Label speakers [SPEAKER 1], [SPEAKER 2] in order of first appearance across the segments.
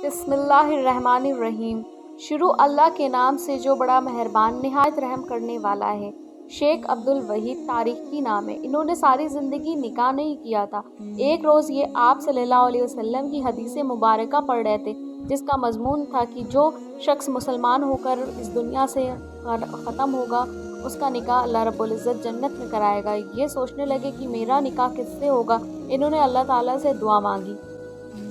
[SPEAKER 1] بسم اللہ الرحمن الرحیم۔ شروع اللہ کے نام سے جو بڑا مہربان نہایت رحم کرنے والا ہے۔ شیخ عبدالوحید تاریخی نام ہے۔ انہوں نے ساری زندگی نکاح نہیں کیا تھا۔ ایک روز یہ آپ صلی اللہ علیہ وسلم کی حدیث مبارکہ پڑھ رہے تھے، جس کا مضمون تھا کہ جو شخص مسلمان ہو کر اس دنیا سے ختم ہوگا، اس کا نکاح اللہ رب العزت جنت میں کرائے گا۔ یہ سوچنے لگے کہ میرا نکاح کس سے ہوگا۔ انہوں نے اللہ تعالیٰ سے دعا مانگی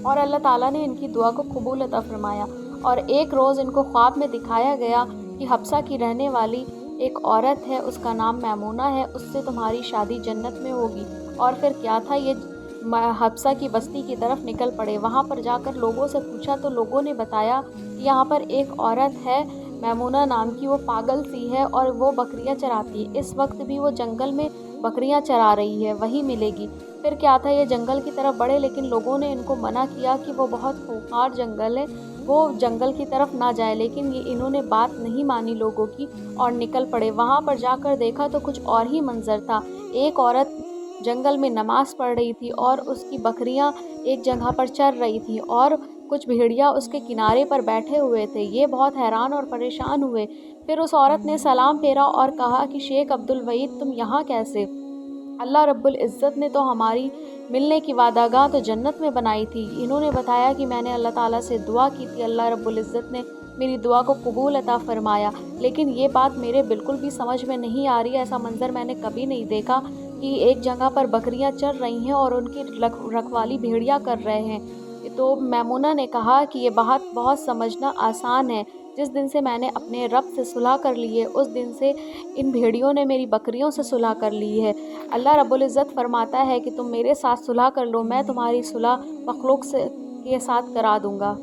[SPEAKER 1] اور اللہ تعالیٰ نے ان کی دعا کو قبول عطا فرمایا۔ اور ایک روز ان کو خواب میں دکھایا گیا کہ حبشہ کی رہنے والی ایک عورت ہے، اس کا نام میمونہ ہے، اس سے تمہاری شادی جنت میں ہوگی۔ اور پھر کیا تھا، یہ حبشہ کی بستی کی طرف نکل پڑے۔ وہاں پر جا کر لوگوں سے پوچھا تو لوگوں نے بتایا کہ یہاں پر ایک عورت ہے میمونہ نام کی، وہ پاگل سی ہے اور وہ بکریاں چراتی ہے۔ اس وقت بھی وہ جنگل میں بکریاں چرا رہی ہے، وہی ملے گی۔ پھر کیا تھا، یہ جنگل کی طرف بڑھے، لیکن لوگوں نے ان کو منع کیا کہ وہ بہت خوفناک جنگل ہے، وہ جنگل کی طرف نہ جائے، لیکن انہوں نے بات نہیں مانی لوگوں کی اور نکل پڑے۔ وہاں پر جا کر دیکھا تو کچھ اور ہی منظر تھا۔ ایک عورت جنگل میں نماز پڑھ رہی تھی اور اس کی بکریاں ایک جگہ پر چر رہی تھیں اور کچھ بھیڑیا اس کے کنارے پر بیٹھے ہوئے تھے۔ یہ بہت حیران اور پریشان ہوئے۔ پھر اس عورت نے سلام پھیرا اور کہا کہ شیخ عبدالوحید، تم یہاں کیسے؟ اللہ رب العزت نے تو ہماری ملنے کی وعدہ گاہ تو جنت میں بنائی تھی۔ انہوں نے بتایا کہ میں نے اللہ تعالیٰ سے دعا کی تھی، اللہ رب العزت نے میری دعا کو قبول عطا فرمایا، لیکن یہ بات میرے بالکل بھی سمجھ میں نہیں آ رہی۔ ایسا منظر میں نے کبھی نہیں دیکھا کہ ایک جگہ پر بکریاں چر رہی ہیں اور ان کی رکھوالی بھیڑیا کر رہے ہیں۔ تو میمونہ نے کہا کہ یہ بات بہت سمجھنا آسان ہے۔ جس دن سے میں نے اپنے رب سے صلح کر لی ہے، اس دن سے ان بھیڑیوں نے میری بکریوں سے صلح کر لی ہے۔ اللہ رب العزت فرماتا ہے کہ تم میرے ساتھ صلح کر لو، میں تمہاری صلح مخلوق کے ساتھ کرا دوں گا۔